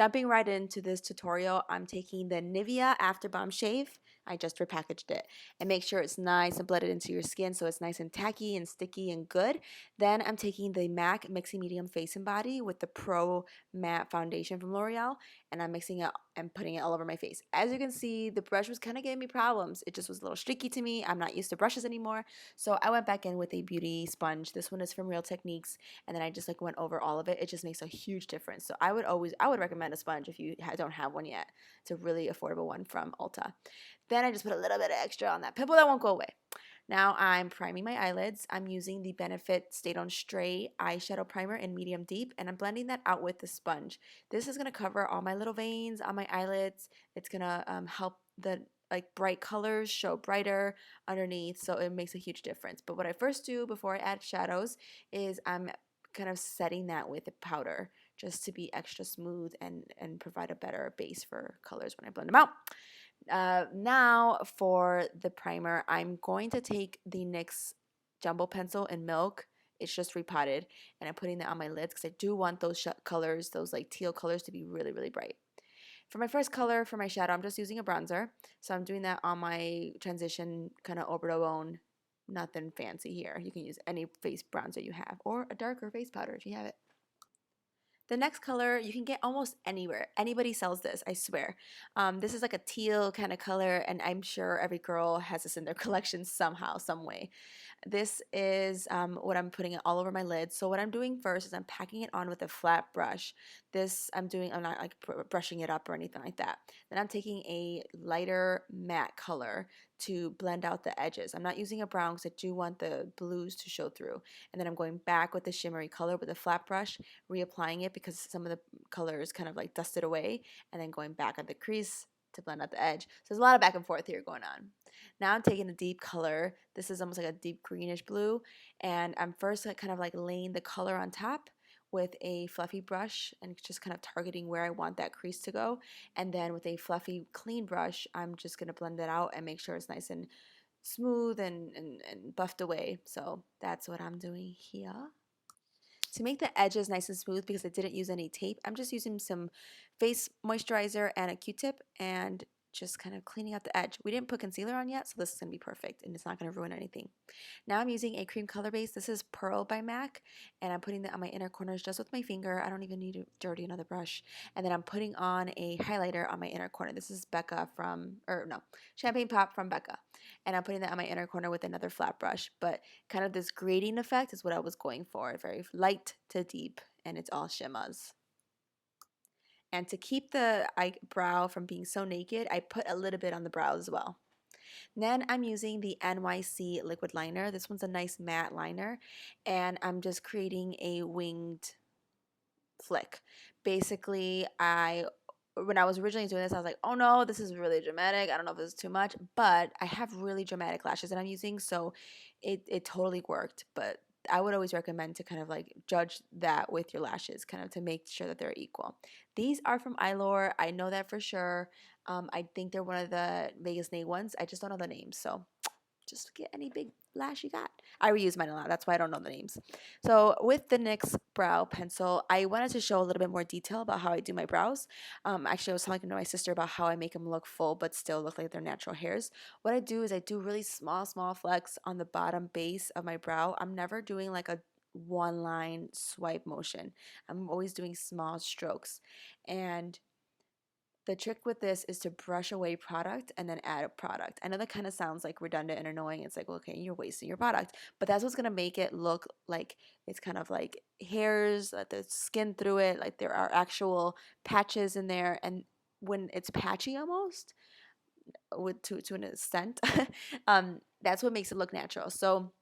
Jumping right into this tutorial, I'm taking the Nivea After Balm Shave. I just repackaged it and make sure it's nice and blended into your skin so it's nice and tacky and sticky and good. Then I'm taking the MAC Mixing Medium Face and Body with the Pro Matte Foundation from L'Oreal, and I'm mixing it and putting it all over my face. As you can see, the brush was kind of giving me problems. It just was a little streaky to me. I'm not used to brushes anymore, so I went back in with a beauty sponge. This one is from Real Techniques, and then I just went over all of it. It just makes a huge difference. So I would recommend a sponge if you don't have one yet. It's a really affordable one from Ulta. Then I just put a little bit of extra on that pimple that won't go away. Now I'm priming my eyelids. I'm using the Benefit Stay On Stray eyeshadow primer in medium deep, and I'm blending that out with the sponge. This is going to cover all my little veins on my eyelids. It's going to help the bright colors show brighter underneath, so it makes a huge difference. But what I first do before I add shadows is I'm kind of setting that with a powder just to be extra smooth and provide a better base for colors when I blend them out. Now for the primer, I'm going to take the NYX Jumbo Pencil in Milk. It's just repotted, and I'm putting that on my lids because I do want those colors, those like teal colors, to be really, really bright. For my first color for my shadow, I'm just using a bronzer. So I'm doing that on my transition kind of over the bone. Nothing fancy here. You can use any face bronzer you have or a darker face powder if you have it. The next color you can get almost anywhere. Anybody sells this, I swear. This is like a teal kind of color, and I'm sure every girl has this in their collection somehow, some way. This is what I'm putting it all over my lids. So what I'm doing first is I'm packing it on with a flat brush. I'm not like brushing it up or anything like that. Then I'm taking a lighter matte color to blend out the edges. I'm not using a brown because I do want the blues to show through. And then I'm going back with the shimmery color with a flat brush, reapplying it because some of the color is kind of like dusted away, and then going back at the crease to blend out the edge. So there's a lot of back and forth here going on. Now I'm taking a deep color. This is almost like a deep greenish blue, and I'm first kind of like laying the color on top with a fluffy brush and just kind of targeting where I want that crease to go. And then with a fluffy clean brush, I'm just going to blend it out and make sure it's nice and smooth and buffed away. So that's what I'm doing here. To make the edges nice and smooth, because I didn't use any tape, I'm just using some face moisturizer and a Q-tip and just kind of cleaning out the edge. We didn't put concealer on yet, so this is going to be perfect and it's not going to ruin anything. Now I'm using a cream color base. This is Pearl by MAC, and I'm putting that on my inner corners just with my finger. I don't even need to dirty another brush. And then I'm putting on a highlighter on my inner corner. This is Champagne Pop from Becca. And I'm putting that on my inner corner with another flat brush. But kind of this grading effect is what I was going for. Very light to deep, and it's all shimmers. And to keep the eyebrow from being so naked, I put a little bit on the brow as well. Then I'm using the NYC liquid liner. This one's a nice matte liner, and I'm just creating a winged flick. Basically, when I was originally doing this, I was like, oh no, this is really dramatic. I don't know if this is too much, but I have really dramatic lashes that I'm using, so it totally worked. But I would always recommend to kind of like judge that with your lashes, kind of to make sure that they're equal. These are from Eyelure. I know that for sure. I think they're one of the Vegas Nay ones. I just don't know the names, so just get any big lash you got. I reuse mine a lot. That's why I don't know the names. So with the NYX brow pencil, I wanted to show a little bit more detail about how I do my brows. Actually, I was talking to my sister about how I make them look full but still look like they're natural hairs. What I do is I do really small flecks on the bottom base of my brow. I'm never doing like a one line swipe motion. I'm always doing small strokes. And the trick with this is to brush away product and then add a product. I know that kind of sounds like redundant and annoying. It's like, well, okay, you're wasting your product. But that's what's going to make it look like it's kind of like hairs, the skin through it, like there are actual patches in there. And when it's patchy almost, to an extent, that's what makes it look natural. So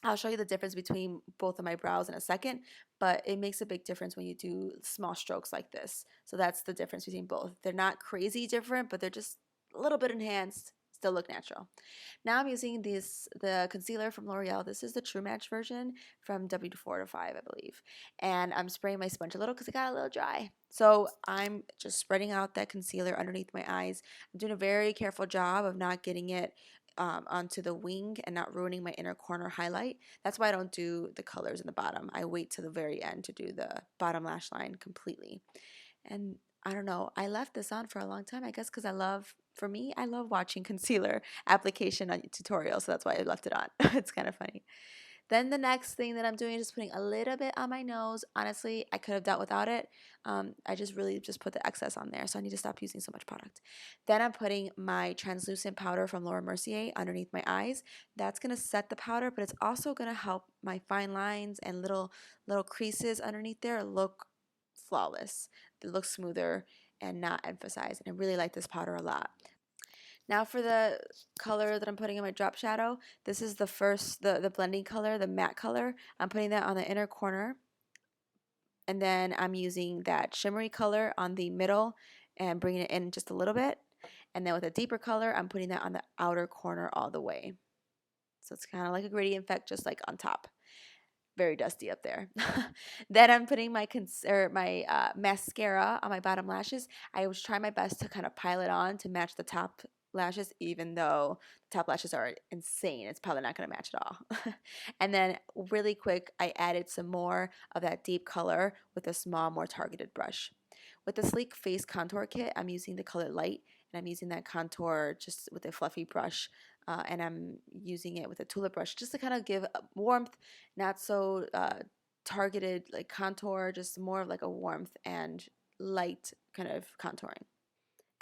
I'll show you the difference between both of my brows in a second, but it makes a big difference when you do small strokes like this. So that's the difference between both. They're not crazy different, but they're just a little bit enhanced, still look natural. Now I'm using the concealer from L'Oreal. This is the True Match version from W4 to 5, I believe. And I'm spraying my sponge a little because it got a little dry. So I'm just spreading out that concealer underneath my eyes. I'm doing a very careful job of not getting it onto the wing and not ruining my inner corner highlight. That's why I don't do the colors in the bottom. I wait to the very end to do the bottom lash line completely. And I don't know, I left this on for a long time, I guess because for me, I love watching concealer application on tutorials, so that's why I left it on. It's kind of funny. Then the next thing that I'm doing is just putting a little bit on my nose. Honestly, I could have dealt without it. I just really just put the excess on there, so I need to stop using so much product. Then I'm putting my translucent powder from Laura Mercier underneath my eyes. That's going to set the powder, but it's also going to help my fine lines and little creases underneath there look flawless. It looks smoother and not emphasized. And I really like this powder a lot. Now for the color that I'm putting in my drop shadow, this is the blending color, the matte color. I'm putting that on the inner corner. And then I'm using that shimmery color on the middle and bringing it in just a little bit. And then with a deeper color, I'm putting that on the outer corner all the way. So it's kind of like a gradient effect, just like on top. Very dusty up there. Then I'm putting my mascara on my bottom lashes. I was trying my best to kind of pile it on to match the top lashes, even though the top lashes are insane. It's probably not going to match at all. And then really quick, I added some more of that deep color with a small, more targeted brush. With the Sleek Face Contour Kit, I'm using the color Light, and I'm using that contour just with a fluffy brush, and I'm using it with a Tulle brush just to kind of give warmth, not so targeted like contour, just more of like a warmth and light kind of contouring.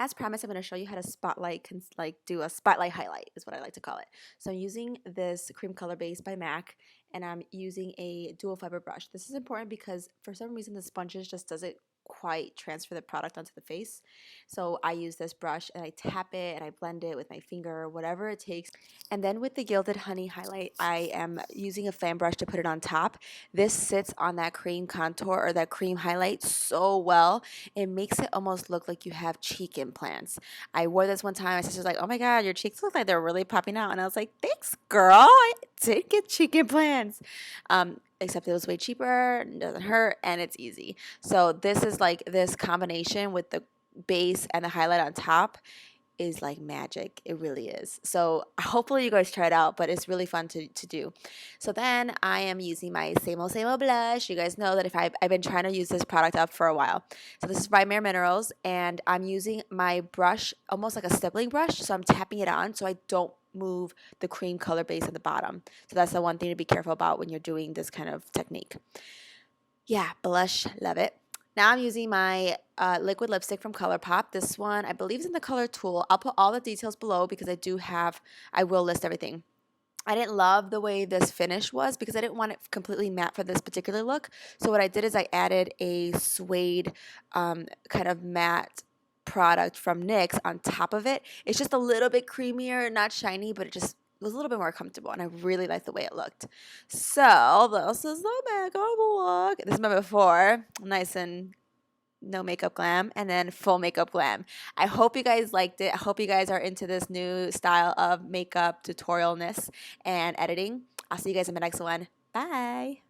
As promised, I'm going to show you how to do a spotlight highlight is what I like to call it. So I'm using this cream color base by MAC, and I'm using a dual fiber brush. This is important because for some reason the sponges just doesn't quite transfer the product onto the face. So I use this brush and I tap it and I blend it with my finger, whatever it takes. And then with the Gilded Honey highlight, I am using a fan brush to put it on top. This sits on that cream contour or that cream highlight so well. It makes it almost look like you have cheek implants. I wore this one time. My sister's like, "Oh my God, your cheeks look like they're really popping out." And I was like, "Thanks, girl. I did get cheek implants." Except it was way cheaper, it doesn't hurt, and it's easy. So this is like this combination with the base and the highlight on top is like magic. It really is. So hopefully you guys try it out, but it's really fun to do. So then I am using my same old blush. You guys know that if I've been trying to use this product up for a while. So this is by Bare Minerals, and I'm using my brush almost like a stippling brush. So I'm tapping it on so I don't move the cream color base at the bottom. So that's the one thing to be careful about when you're doing this kind of technique. Yeah, blush, love it. Now I'm using my liquid lipstick from ColourPop. This one, I believe, is in the color Tulle. I'll put all the details below because I will list everything. I didn't love the way this finish was because I didn't want it completely matte for this particular look. So what I did is I added a suede kind of matte product from NYX on top of it. It's just a little bit creamier, not shiny, but it just was a little bit more comfortable, and I really liked the way it looked. So this is the makeup look. This is my before, nice and no makeup glam, and then full makeup glam. I hope you guys liked it. I hope you guys are into this new style of makeup tutorialness and editing. I'll see you guys in my next one. Bye.